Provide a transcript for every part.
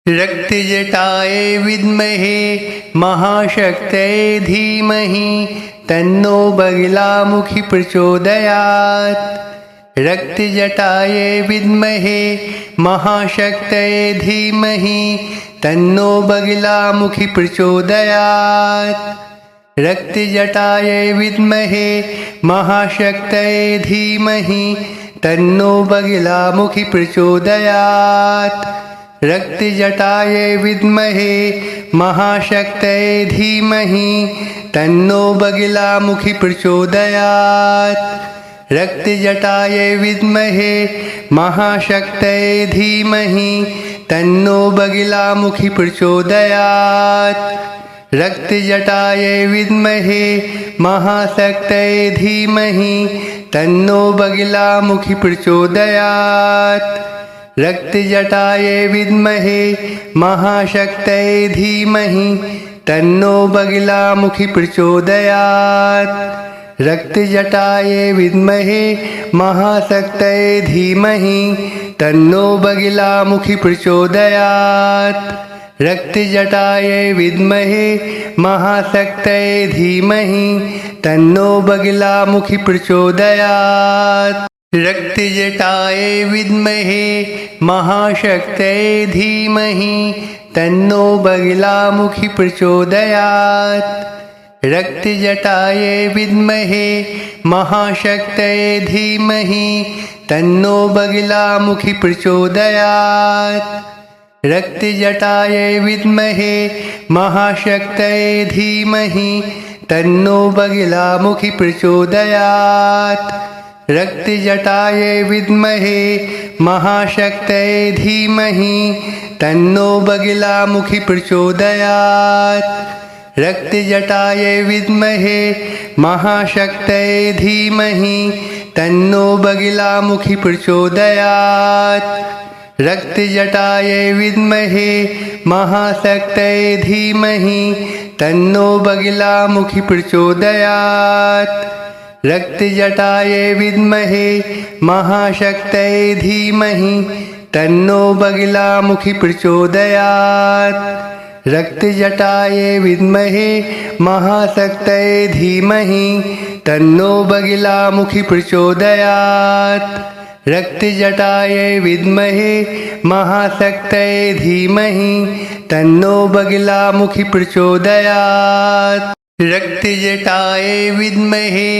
रक्तजटाय विद्महे महाशक्तये धीमहि तन्नो बगलामुखी प्रचोदयात्। रक्तजटाय विद्महे महाशक्तये धीमहि तन्नो बगलामुखी प्रचोदयात्। रक्तजटाय विद्महे महाशक्तये धीमहि तन्नो बगलामुखी प्रचोदयात्। रक्तजटाय विद्महे महाशक्तये धीमहि तन्नो बगलामुखी प्रचोदयात्। रक्तजटाय विद्महे महाशक्तये धीमहि तन्नो बगलामुखी प्रचोदयात्। रक्तजटाय विद्महे महाशक्तये धीमहि तन्नो बगलामुखी प्रचोदयात्। रक्तजटाय विद्महे महाशक्तये धीमहि तन्नो बगलामुखी प्रचोदयात्। रक्तजटाय विद्महे महाशक्तये धीमहि तन्नो बगलामुखी प्रचोदयात्। रक्तजटाय विद्महे महाशक्तये धीमहि तन्नो बगलामुखी प्रचोदयात्। रक्तजटाय विद्महे महाशक्तये धीमहि तन्नो बगलामुखी प्रचोदयात्। रक्तजटाय विद्महे महाशक्तये धीमहि तन्नो बगलामुखी प्रचोदयात्। रक्तजटाय विद्महे महाशक्तये धीमहि तन्नो बगलामुखी प्रचोदयात्। रक्तजटाय विद्महे महाशक्तये धीमहि तन्नो बगलामुखी प्रचोदयात्। रक्तजटाय विद्महे महाशक्तये धीमहि तन्नो बगलामुखी प्रचोदयात्। रक्तजटाय विद्महे महाशक्तये धीमहि तन्नो बगलामुखी प्रचोदयात्। रक्तजटाय विद्महे महाशक्तये धीमहि तन्नो बगलामुखी प्रचोदयात्। रक्तजटाय विद्महे महाशक्तये धीमहि तन्नो बगलामुखी प्रचोदयात्। रक्तजटाय विद्महे महाशक्तये धीमहि तन्नो बगलामुखी प्रचोदयात्। रक्तजटाय विद्महे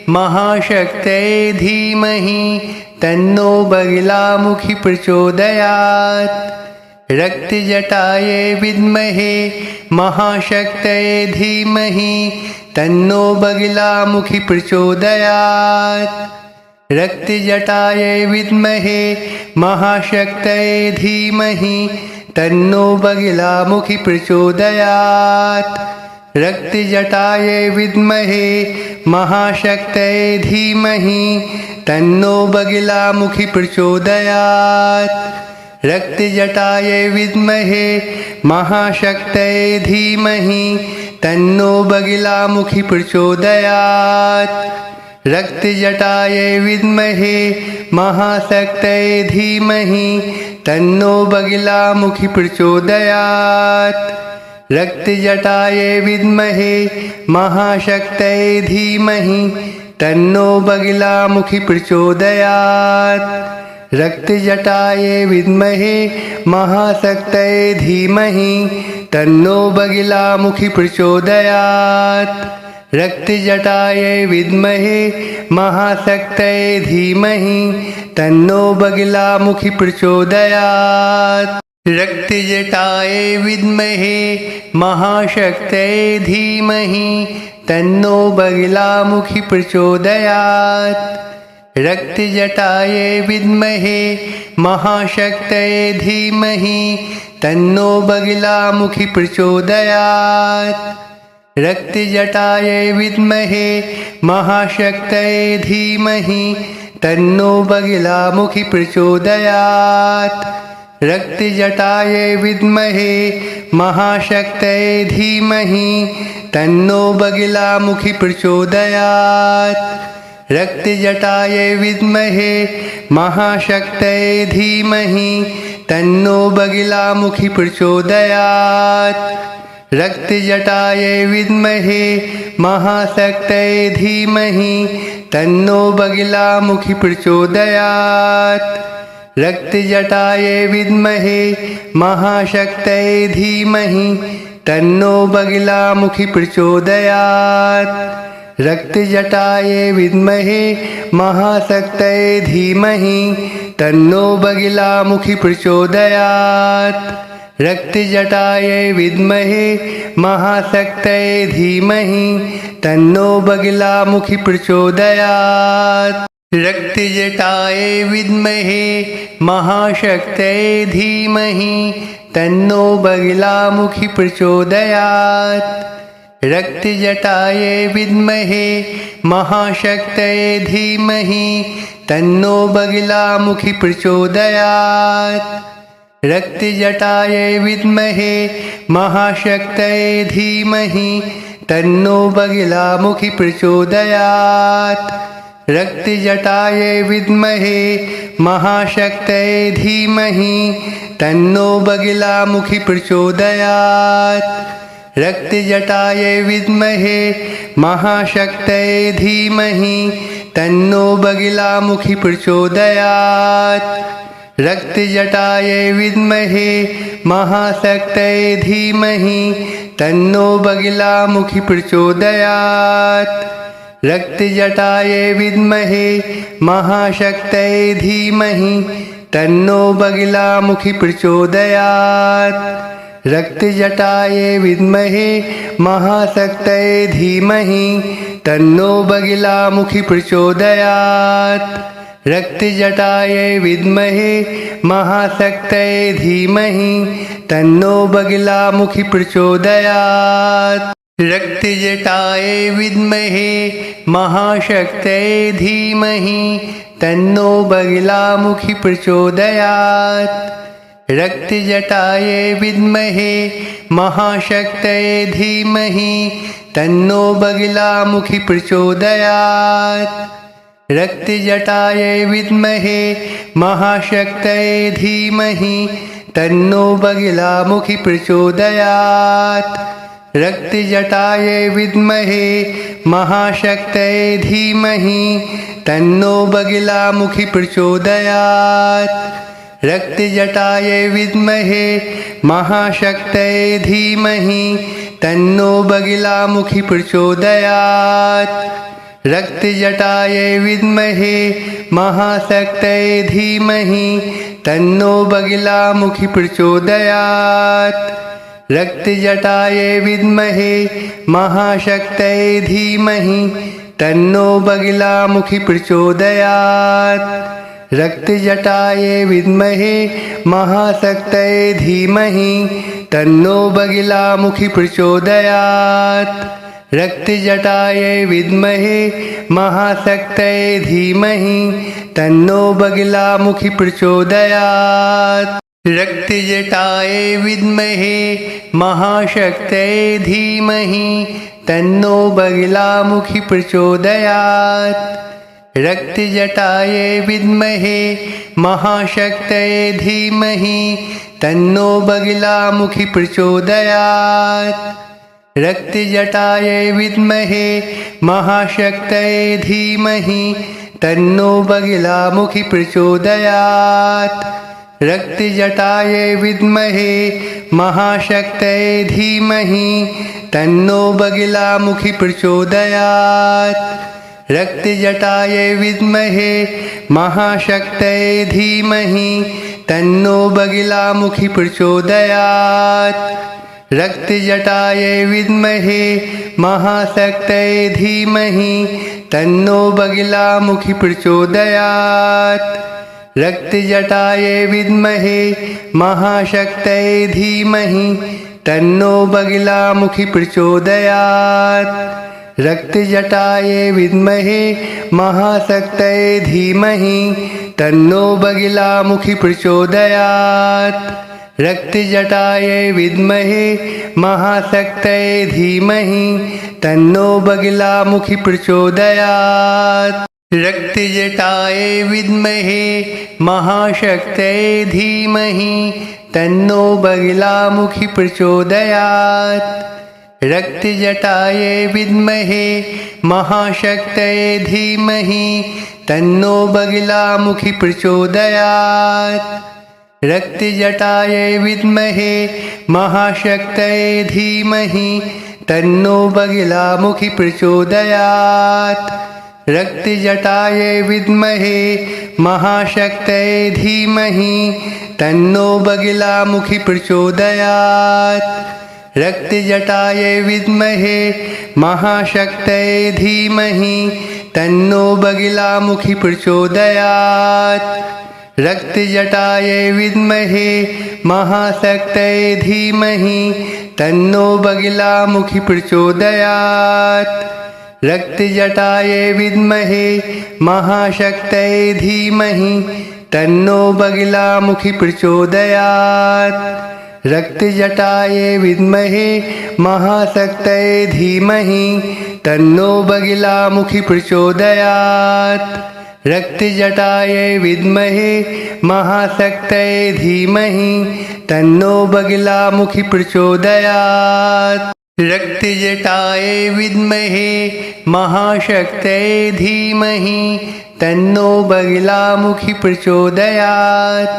महाशक्तये धीमहि तन्नो बगलामुखी प्रचोदयात्। रक्तजटाय विद्महे महाशक्तये धीमहि तन्नो बगलामुखी प्रचोदयात्। रक्तजटाय विद्महे महाशक्तये धीमहि तन्नो बगलामुखी प्रचोदयात्। रक्तजटाय विद्महे महाशक्तये धीमहि तन्नो बगलामुखी प्रचोदयात्। रक्तजटाय विद्महे महाशक्तये धीमहि तन्नो बगलामुखी प्रचोदयात्। रक्तजटाय विद्महे महाशक्तये धीमहि तन्नो बगलामुखी प्रचोदयात्। रक्तजटाय विद्महे महाशक्तये धीमहि तन्नो बगलामुखी प्रचोदयात्। रक्तजटाय विद्महे महाशक्तये धीमहि तन्नो बगलामुखी प्रचोदयात्। रक्तजटाय विद्महे महाशक्तये धीमहि तन्नो बगलामुखी प्रचोदयात्। रक्तजटाय विद्महे महाशक्तये धीमहि तन्नो बगलामुखी प्रचोदयात्। रक्तजटाय विद्महे महाशक्तये धीमहि तन्नो बगलामुखी प्रचोदयात्। रक्तजटाय विद्महे महाशक्तये धीमहि तन्नो बगलामुखी प्रचोदयात्। रक्तजटाय विद्महे महाशक्तये धीमहि तन्नो बगलामुखी प्रचोदयात्। रक्तजटाय विद्महे महाशक्तये धीमहि तन्नो बगिलामुखि प्रचोदयात्। रक्तजटायै विद्महे महाशक्तये धीमहि तन्नो बगिलामुखि प्रचोदयात्। रक्तजटायै विद्महे महाशक्तये धीमहि तन्नो बगिलामुखि प्रचोदयात्। रक्तजटायै विद्महे महाशक्तये धीमहि तन्नो बगिलामुखि प्रचोदयात्। रक्तजटायै विद्महे महाशक्तये धीमहि तन्नो बगिलामुखि प्रचोदयात्। रक्तजटायै विद्महे महाशक्तये धीमहि तन्नो बगिलामुखि प्रचोदयात्। रक्तजटायै विद्महे महाशक्तये धीमहि तन्नो बगिलामुखि प्रचोदयात्। रक्तजटायै विद्महे महाशक्तये धीमहि तन्नो बगिलामुखि प्रचोदयात्। रक्तजटायै विद्महे महाशक्तये धीमहि तन्नो बगिलामुखि प्रचोदयात्। रक्तजटायै विद्महे महाशक्तये धीमहि तन्नो बगिलामुखि प्रचोदयात्। रक्तजटायै विद्महे महाशक्तये धीमहि तन्नो बगिलामुखि प्रचोदयात्। रक्तजटायै विद्महे महाशक्तये धीमहि तन्नो बगिलामुखि प्रचोदयात्। रक्तजटायै विद्महे महाशक्तये धीमहि तन्नो बगिलामुखि प्रचोदयात्। रक्तजटायै विद्महे महाशक्तये धीमहि तन्नो बगिलामुखि प्रचोदयात्। रक्तजटायै विद्महे महाशक्तये धीमहि तन्नो बगिलामुखि प्रचोदयात्। रक्तजटायै विद्महे महाशक्तये धीमहि तन्नो बगिलामुखि प्रचोदयात्। रक्तजटायै विद्महे महाशक्तये धीमहि तन्नो बगिलामुखि प्रचोदयात्। रक्तजटायै विद्महे महाशक्तये धीमहि तन्नो बगिलामुखि प्रचोदयात्। रक्तजटायै विद्महे महाशक्तये धीमहि तन्नो बगिलामुखि प्रचोदयात्। रक्तजटायै विद्महे महाशक्तये धीमहि तन्नो बगिलामुखि प्रचोदयात्। रक्तजटायै विद्महे महाशक्तये धीमहि तन्नो बगिलामुखि प्रचोदयात्। रक्तजटायै विद्महे महाशक्तये धीमहि तन्नो बगिलामुखि प्रचोदयात्। रक्तजटायै विद्महे महाशक्तये धीमहि तन्नो बगिलामुखि प्रचोदयात्। रक्तजटायै विद्महे महाशक्तये धीमहि तन्नो बगिलामुखि प्रचोदयात्। रक्तजटायै विद्महे महाशक्तये धीमहि तन्नो बगिलामुखि प्रचोदयात्। रक्तजटायै विद्महे महाशक्तये धीमहि तन्नो बगिलामुखि प्रचोदयात्। रक्तजटायै विद्महे महाशक्तये धीमहि तन्नो बगिलामुखि प्रचोदयात्। रक्तजटायै विद्महे महाशक्तये धीमहि तन्नो बगिलामुखि प्रचोदयात्। रक्तजटायै विद्महे महाशक्तये धीमहि तन्नो बगिलामुखि प्रचोदयात्। रक्तजटायै विद्महे महाशक्तये धीमहि तन्नो बगिलामुखि प्रचोदयात्। रक्तजटायै विद्महे महाशक्तये धीमहि तन्नो बगिलामुखि प्रचोदयात्। रक्तजटायै विद्महे महाशक्तये धीमहि तन्नो बगिलामुखि प्रचोदयात्। रक्तजटाये विद्महे महाशक्तये धीमहि तन्नो बगलामुखि प्रचोदयात्। रक्तजटाये विद्महे महाशक्तये धीमहि तन्नो बगलामुखि प्रचोदयात्। रक्तजटाये विद्महे महाशक्तये धीमहि तन्नो बगलामुखि प्रचोदयात्। रक्तजटाये विद्महे महाशक्तये धीमहि तन्नो बगलामुखि प्रचोदयात्। रक्तजटाये विद्महे महाशक्तये धीमहि तन्नो बगलामुखि प्रचोदयात्। रक्तजटाये विद्महे महाशक्तये धीमहि तन्नो बगलामुखि प्रचोदयात्। रक्तजटाये विद्महे महाशक्तये धीमहि तन्नो बगलामुखि प्रचोदयात्। रक्तजटाये विद्महे महाशक्तये धीमहि तन्नो बगलामुखि प्रचोदयात्। रक्तजटाये विद्महे महाशक्तये धीमहि तन्नो बगलामुखि प्रचोदयात्। रक्तजटाये विद्महे महाशक्तये धीमहि तन्नो बगलामुखि प्रचोदयात्।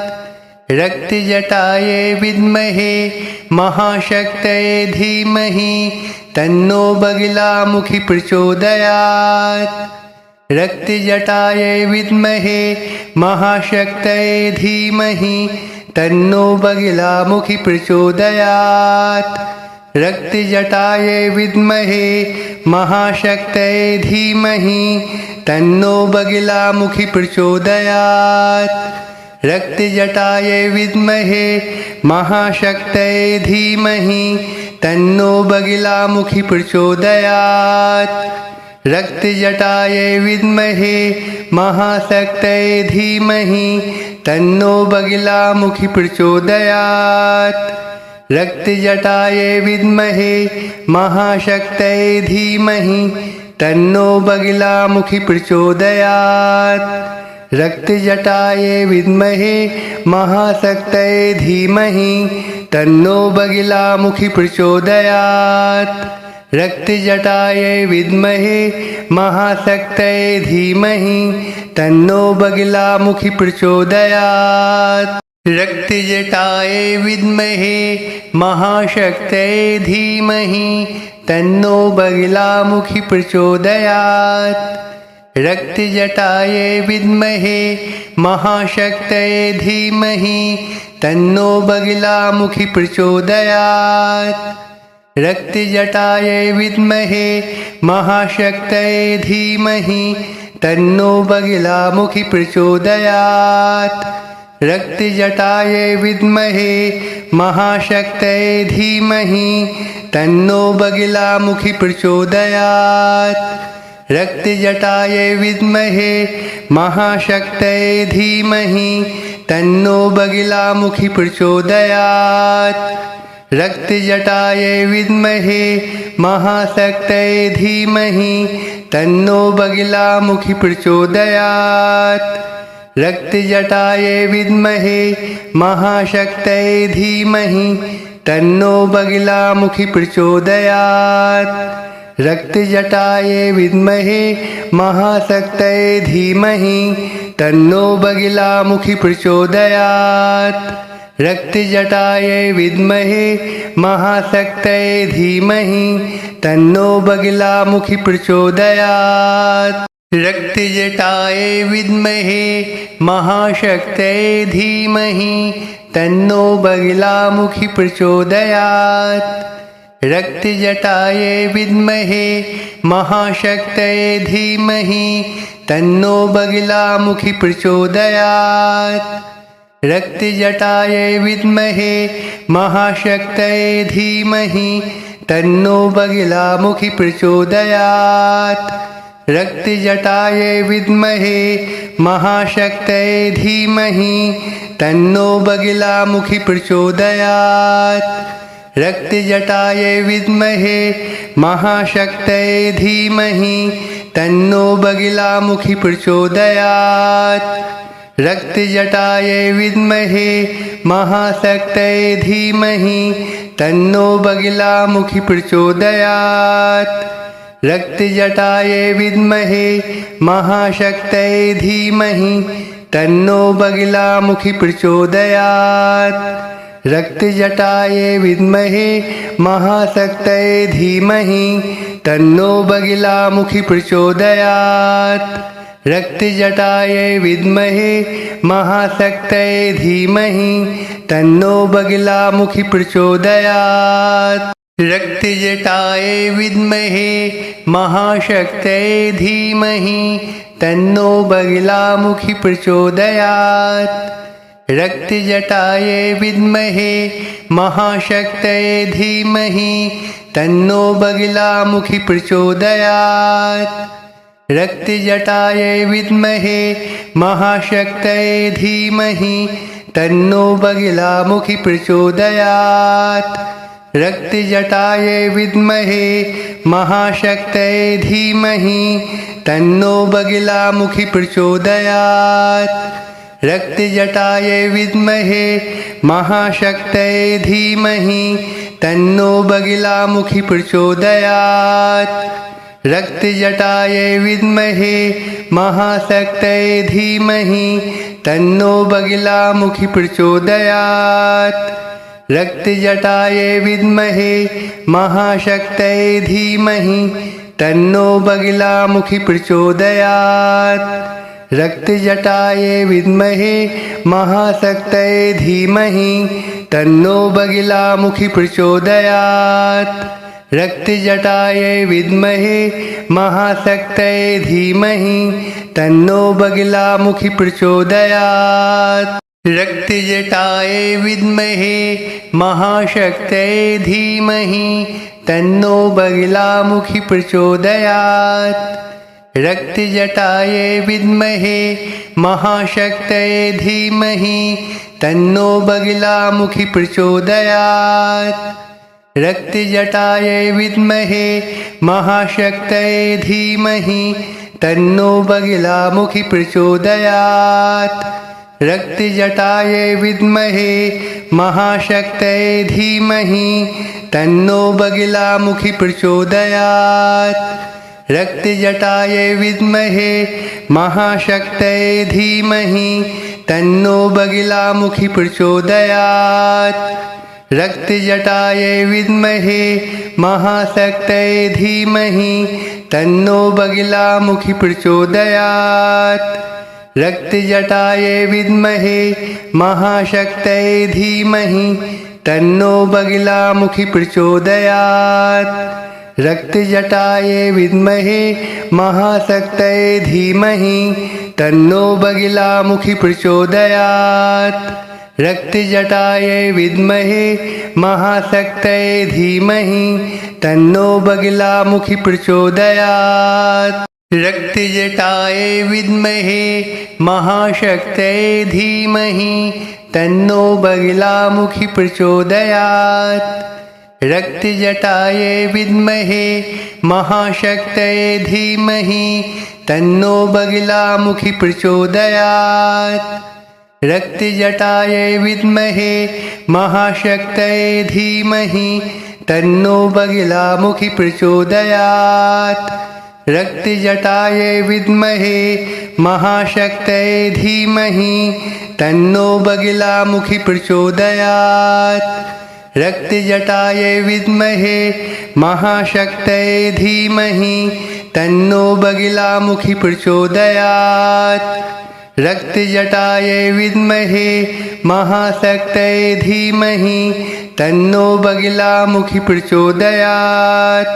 रक्तजटाये विद्महे महाशक्तये धीमहि तन्नो बगलामुखि प्रचोदयात्। रक्तजटाये विद्महे महाशक्तये धीमहि तन्नो बगलामुखि प्रचोदयात्। रक्तजटाये विद्महे महाशक्तये धीमहि तन्नो बगलामुखि प्रचोदयात्। रक्तजटाये विद्महे महाशक्तये धीमहि तन्नो बगलामुखि प्रचोदयात्। रक्तजटाये विद्महे महाशक्तये धीमहि तन्नो बगलामुखि प्रचोदयात्। रक्तजटाये विद्महे महाशक्तये धीमहि तन्नो बगलामुखि प्रचोदयात्। रक्तजटाये विद्महे महाशक्तये धीमहि तन्नो बगलामुखि प्रचोदयात्। रक्तजटाये विद्महे महाशक्तये धीमहि तन्नो बगलामुखि प्रचोदयात्। रक्तजटाये विद्महे महाशक्तये धीमहि तन्नो बगलामुखि प्रचोदयात्। रक्तजटाये विद्महे महाशक्तये धीमहि तन्नो बगलामुखि प्रचोदयात्। रक्तजटाये विद्महे महाशक्तये धीमहि तन्नो बगलामुखि प्रचोदयात्। रक्तजटाये विद्महे महाशक्तये धीमहि तन्नो बगलामुखि प्रचोदयात्। रक्तजटाये विद्महे महाशक्तये धीमहि तन्नो बगलामुखि प्रचोदयात्। रक्तजटाये विद्महे महाशक्तये धीमहि तन्नो बगलामुखि प्रचोदयात्। रक्तजटाये विद्महे महाशक्तये धीमहि तन्नो बगलामुखि प्रचोदयात्। रक्तजटाये विद्महे महाशक्तये धीमहि तन्नो बगलामुखि प्रचोदयात्। रक्तजटाये विद्महे महाशक्तये धीमहि तन्नो बगलामुखि प्रचोदयात्। रक्तजटाये विद्महे महाशक्तये धीमहि तन्नो बगलामुखि प्रचोदयात्। रक्तजटाये विद्महे महाशक्तये धीमहि तन्नो बगलामुखि प्रचोदयात्। रक्तजटाये विद्महे महाशक्तये धीमहि तन्नो बगलामुखि प्रचोदयात्। रक्तजटाये विद्महे महाशक्तये धीमहि तन्नो बगलामुखि प्रचोदयात्। रक्तजटाये विद्महे महाशक्तये धीमहि तन्नो बगिलामुखि प्रचोदयात्। रक्तजटायै विद्महे महाशक्तये धीमहि तन्नो बगिलामुखि प्रचोदयात्। रक्तजटायै विद्महे महाशक्तये धीमहि तन्नो बगिलामुखि प्रचोदयात्। रक्तजटायै विद्महे महाशक्तये धीमहि तन्नो बगिलामुखि प्रचोदयात्। रक्तजटायै विद्महे महाशक्तये धीमहि तन्नो बगिलामुखि प्रचोदयात्। रक्तजटायै विद्महे महाशक्तये धीमहि तन्नो बगिलामुखि प्रचोदयात्। रक्तजटायै विद्महे महाशक्तये धीमहि तन्नो बगिलामुखि प्रचोदयात्। रक्तजटायै विद्महे महाशक्तये धीमहि तन्नो बगिलामुखि प्रचोदयात्। रक्तजटायै विद्महे महाशक्तये धीमहि तन्नो बगिलामुखि प्रचोदयात्। रक्तजटायै विद्महे महाशक्तये धीमहि तन्नो बगिलामुखि प्रचोदयात्। रक्तजटायै विद्महे महाशक्तये धीमहि तन्नो बगिलामुखि प्रचोदयात्। रक्तजटायै विद्महे महाशक्तये धीमहि तन्नो बगिलामुखि प्रचोदयात्। रक्तजटायै विद्महे महाशक्तये धीमहि तन्नो बगिलामुखि प्रचोदयात्। रक्तजटायै विद्महे महाशक्तये धीमहि तन्नो बगिलामुखि प्रचोदयात्। रक्तजटायै विद्महे महाशक्तये धीमहि तन्नो बगिलामुखि प्रचोदयात्। रक्तजटायै विद्महे महाशक्तये धीमहि तन्नो बगिलामुखि प्रचोदयात्। रक्तजटायै विद्महे महाशक्तये धीमहि तन्नो बगिलामुखि प्रचोदयात्। रक्तजटायै विद्महे महाशक्तये धीमहि तन्नो बगिलामुखि प्रचोदयात्। रक्तजटायै विद्महे महाशक्तये धीमहि तन्नो बगिलामुखि प्रचोदयात्। रक्तजटायै विद्महे महाशक्तये धीमहि तन्नो बगिलामुखि प्रचोदयात्। रक्तजटायै विद्महे महाशक्तये धीमहि तन्नो बगिलामुखि प्रचोदयात्। रक्तजटायै विद्महे महाशक्तये धीमहि तन्नो बगिलामुखि प्रचोदयात्। रक्तजटायै विद्महे महाशक्तये धीमहि तन्नो बगिलामुखि प्रचोदयात्। रक्तजटायै विद्महे महाशक्तये धीमहि तन्नो बगिलामुखि प्रचोदयात्। रक्तजटायै विद्महे महाशक्तये धीमहि तन्नो बगिलामुखि प्रचोदयात्। रक्तजटायै विद्महे महाशक्तये धीमहि तन्नो बगिलामुखि प्रचोदयात्। रक्तजटायै विद्महे महाशक्तये धीमहि तन्नो बगिलामुखि प्रचोदयात्। रक्तजटायै विद्महे महाशक्तये धीमहि तन्नो बगिलामुखि प्रचोदयात्। रक्तजटायै विद्महे महाशक्तये धीमहि तन्नो बगिलामुखि प्रचोदयात्।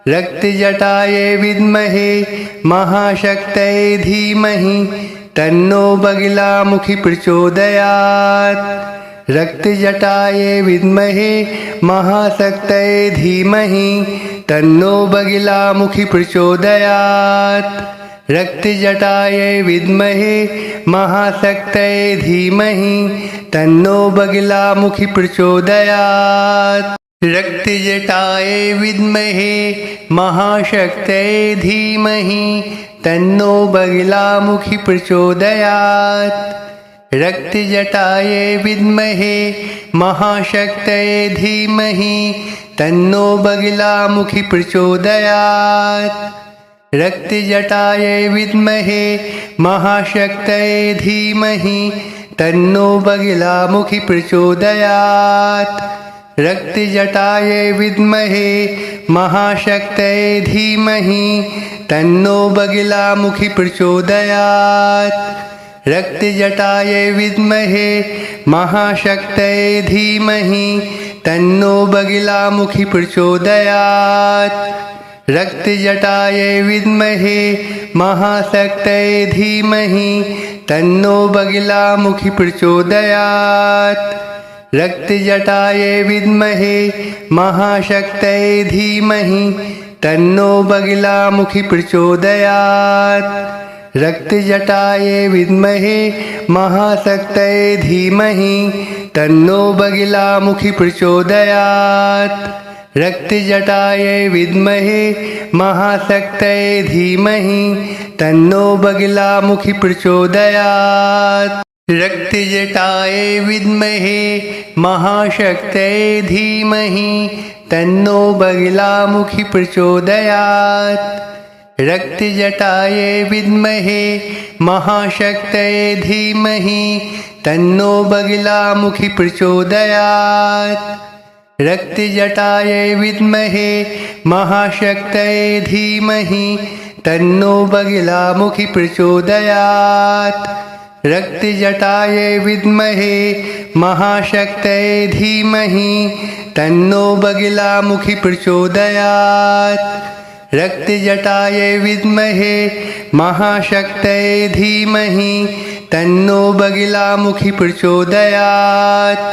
रक्तजटायै विद्महे महाशक्तये धीमहि तन्नो बगिलामुखि प्रचोदयात्। रक्तजटायै विद्महे महाशक्तये धीमहि तन्नो बगिलामुखि प्रचोदयात्। रक्तजटायै विद्महे महाशक्तये धीमहि तन्नो बगिलामुखि प्रचोदयात्। रक्तजटायै विद्महे महाशक्तये धीमहि तन्नो बगलामुखि प्रचोदयात्। रक्तजटायै विद्महे महाशक्तये धीमहि तन्नो बगलामुखि प्रचोदयात्। रक्तजटायै विद्महे महाशक्तये धीमहि तन्नो बगलामुखि प्रचोदयात्। रक्तजटायै विद्महे महाशक्तये धीमहि तन्नो बगलामुखि प्रचोदयात्। रक्तजटायै विद्महे महाशक्तये धीमहि तन्नो बगलामुखि प्रचोदयात्। रक्तजटायै विद्महे महाशक्तये धीमहि तन्नो बगलामुखि प्रचोदयात्। रक्तजटायै विद्महे महाशक्तये धीमहि तन्नो बगलामुखि प्रचोदयात्। रक्तजटायै विद्महे महाशक्तये धीमहि तन्नो बगलामुखि प्रचोदयात्। रक्तजटायै विद्महे महाशक्तये धीमहि तन्नो बगलामुखि प्रचोदयात्। रक्तजटायै विद्महे महाशक्तये धीमहि तन्नो बगलामुखि प्रचोदयात्। रक्तजटायै विद्महे महाशक्तये धीमहि तन्नो बगलामुखि प्रचोदयात्। रक्तजटायै विद्महे महाशक्तये धीमहि तन्नो बगलामुखि प्रचोदयात्। रक्तजटायै विद्महे महाशक्तये धीमहि तन्नो बगलामुखि प्रचोदयात्। रक्तजटायै विद्महे महाशक्तये धीमहि तन्नो बगलामुखि प्रचोदयात्।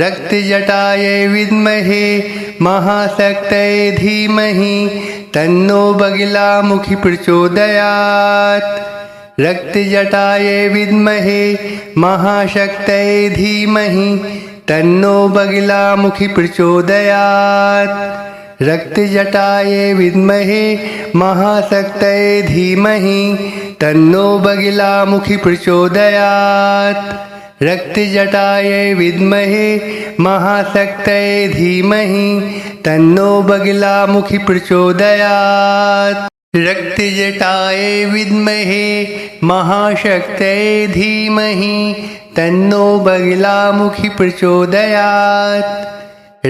रक्तजटायै विद्महे महाशक्तये धीमहि तन्नो बगलामुखि प्रचोदयात्। रक्तजटायै विद्महे महाशक्तये धीमहि तन्नो बगलामुखि प्रचोदयात्। रक्तजटायै विद्महे महाशक्तये धीमहि तन्नो बगलामुखि प्रचोदयात्। रक्तजटायै विद्महे महाशक्तये धीमहि तन्नो बगलामुखि प्रचोदयात्। रक्तजटायै विद्महे महाशक्तये धीमहि तन्नो बगलामुखि प्रचोदयात्।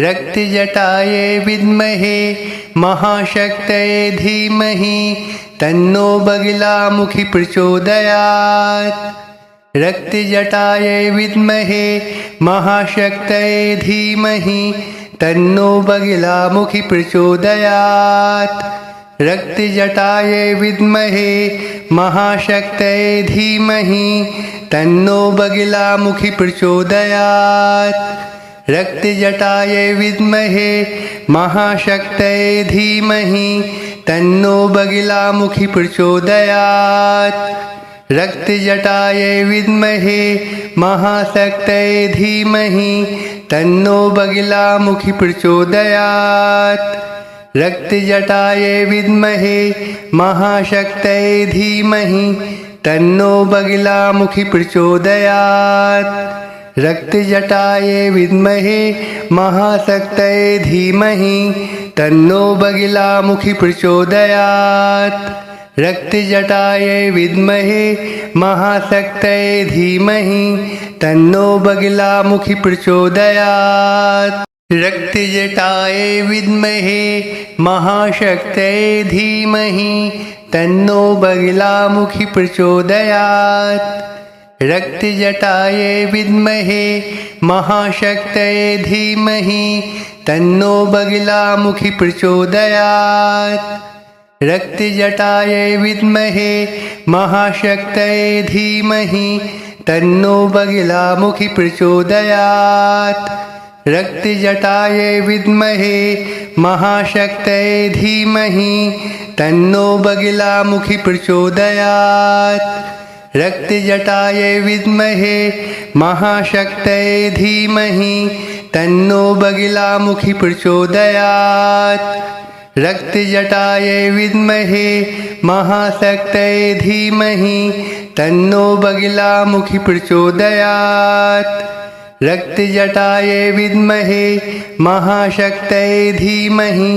रक्तजटायै विद्महे महाशक्तये धीमहि तन्नो बगलामुखि प्रचोदयात्। रक्तजटायै विद्महे महाशक्तये धीमहि तन्नो बगलामुखि प्रचोदयात्। रक्तजटायै विद्महे महाशक्तये धीमहि तन्नो बगलामुखि प्रचोदयात्। रक्तजटायै विद्महे महाशक्तये धीमहि तन्नो बगलामुखि प्रचोदयात्। रक्तजटायै विद्महे महाशक्तये धीमहि तन्नो बगलामुखि प्रचोदयात्। रक्तजटायै विद्महे महाशक्तये धीमहि तन्नो बगलामुखि प्रचोदयात्। रक्तजटायै विद्महे महाशक्तये धीमहि तन्नो बगलामुखि प्रचोदयात्। रक्तजटायै विद्महे महाशक्तये धीमहि तन्नो बगलामुखि प्रचोदयात्। रक्तजटायै विद्महे महाशक्तये धीमहि तन्नो बगलामुखि प्रचोदयात्। रक्तजटायै विद्महे महाशक्तये धीमहि तन्नो बगलामुखि प्रचोदयात्। रक्तजटायै विद्महे महाशक्तये धीमहि तन्नो बगलामुखि प्रचोदयात्। रक्तजटायै विद्महे महाशक्तये धीमहि तन्नो बगलामुखि प्रचोदयात्। रक्तजटायै विद्महे महाशक्तये धीमहि तन्नो बगिलामुखि प्रचोदयात्। रक्तजटायै विद्महे महाशक्तये धीमहि तन्नो बगिलामुखि प्रचोदयात्। रक्तजटायै विद्महे महाशक्तये धीमहि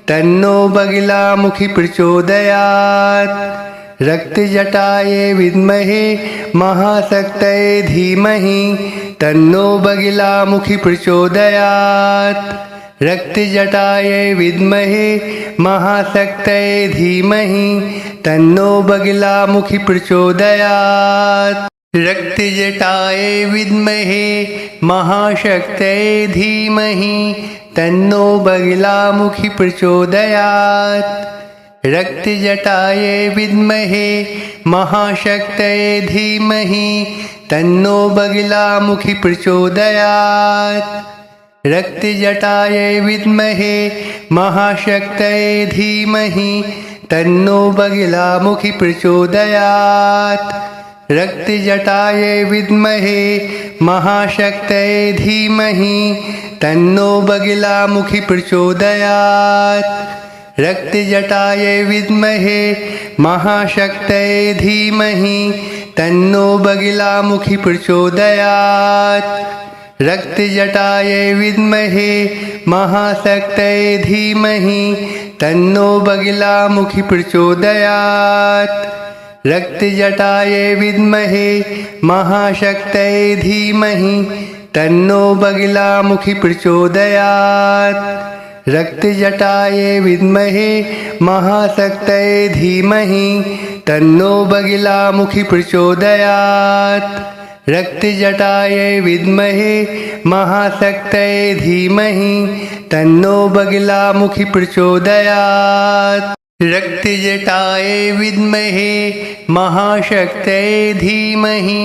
तन्नो बगिलामुखि प्रचोदयात्। रक्तजटायै विद्महे महाशक्तये धीमहि तन्नो बगिलामुखि प्रचोदयात्। रक्तजटायै विद्महे महाशक्तये धीमहि तन्नो बगिलामुखि प्रचोदयात्। रक्तजटायै विद्महे महाशक्तये धीमहि तन्नो बगिलामुखि प्रचोदयात्। रक्तजटायै विद्महे महाशक्तये धीमहि तन्नो बगिलामुखि प्रचोदयात्। रक्तजटायै विद्महे महाशक्तये धीमहि तन्नो बगिलामुखि प्रचोदयात्। रक्तजटायै विद्महे महाशक्तये धीमहि तन्नो बगिलामुखि प्रचोदयात्। रक्तजटायै विद्महे महाशक्तये धीमहि तन्नो बगिलामुखि प्रचोदयात्। रक्तजटायै विद्महे महाशक्तये धीमहि तन्नो बगिलामुखि प्रचोदयात्। रक्तजटायै विद्महे महाशक्तये धीमहि तन्नो बगिलामुखि प्रचोदयात्। रक्तजटायै विद्महे महाशक्तये धीमहि तन्नो बगिलामुखि प्रचोदयात्। रक्तजटायै विद्महे महाशक्तये धीमहि तन्नो बगिलामुखि प्रचोदयात्। रक्तजटायै विद्महे महाशक्तये धीमहि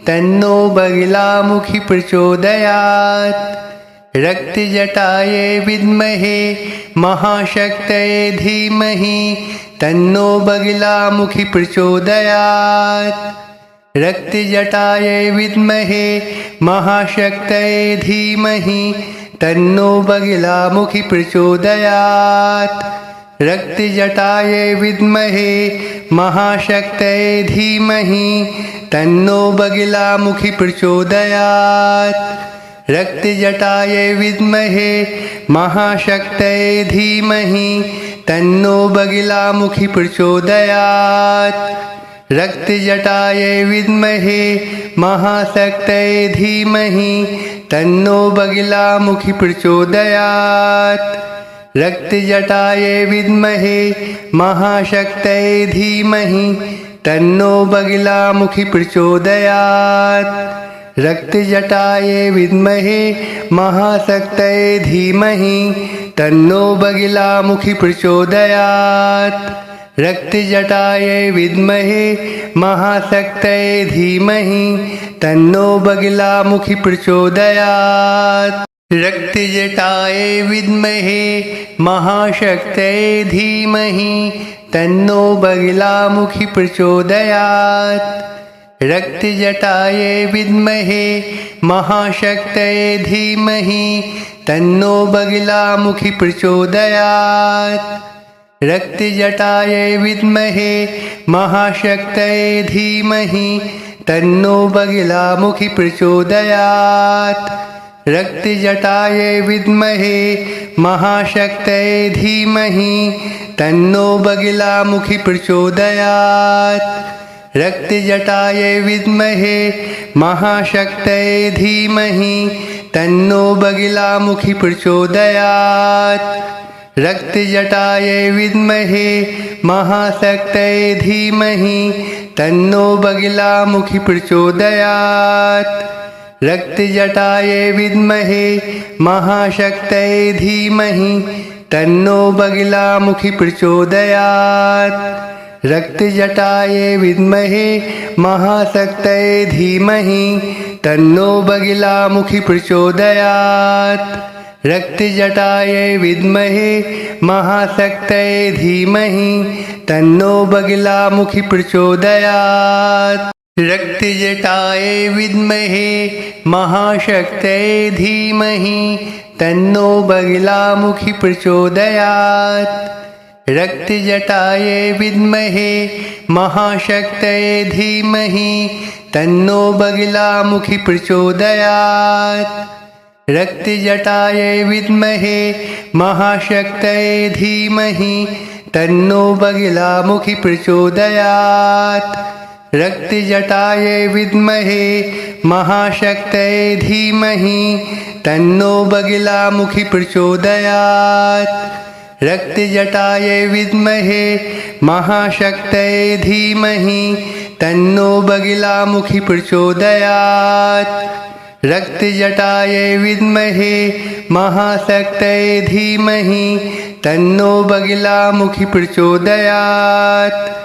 तन्नो बगिलामुखि प्रचोदयात्। रक्तजटायै विद्महे महाशक्तये धीमहि तन्नो बगिलामुखि प्रचोदयात्। रक्तजटायै विद्महे महाशक्तये धीमहि तन्नो बगिलामुखि प्रचोदयात्। रक्तजटायै विद्महे महाशक्तये धीमहि तन्नो बगिलामुखि प्रचोदयात्। रक्तजटायै विद्महे महाशक्तये धीमहि तन्नो बगिलामुखि प्रचोदयात्। रक्तजटायै विद्महे महाशक्तये धीमहि तन्नो बगिलामुखि प्रचोदयात्। रक्तजटायै विद्महे महाशक्तये धीमहि तन्नो बगिलामुखि प्रचोदयात्। रक्तजटायै विद्महे महाशक्तये धीमहि तन्नो बगिलामुखि प्रचोदयात्। रक्तजटायै विद्महे महाशक्तये धीमहि तन्नो बगिलामुखि प्रचोदयात्। रक्तजटायै विद्महे महाशक्तये धीमहि तन्नो बगिलामुखि प्रचोदयात्। रक्तजटायै विद्महे महाशक्तये धीमहि तन्नो बगिलामुखि प्रचोदयात्। रक्तजटायै विद्महे महाशक्तये धीमहि तन्नो बगिलामुखि प्रचोदयात्। रक्तजटायै विद्महे महाशक्तये धीमहि तन्नो बगिलामुखि प्रचोदयात्। रक्तजटायै विद्महे महाशक्तये धीमहि तन्नो बगिलामुखि प्रचोदयात्। रक्तजटायै विद्महे महाशक्तये धीमहि तन्नो बगिलामुखि प्रचोदयात्। रक्तजटायै विद्महे महाशक्तये धीमहि तन्नो बगिलामुखि प्रचोदयात्। रक्तजटायै विद्महे महाशक्तये धीमहि तन्नो बगिलामुखि प्रचोदयात्। रक्तजटायै विद्महे महाशक्तये धीमहि तन्नो बगिलामुखि प्रचोदयात्। रक्तजटाय विद्महे महाशक्तये धीमहि तन्नो बगलामुखि प्रचोदयात्। रक्तजटाय विद्महे महाशक्तये धीमहि तन्नो बगलामुखि प्रचोदयात्। रक्तजटाय विद्महे महाशक्तये धीमहि तन्नो बगलामुखि प्रचोदयात्। रक्तजटाय विद्महे महाशक्तये धीमहि तन्नो बगलामुखि प्रचोदयात्। रक्तजटाय विद्महे महाशक्तये धीमहि तन्नो बगलामुखि प्रचोदयात्। रक्तजटाय विद्महे महाशक्तये धीमहि तन्नो बगलामुखि प्रचोदयात्।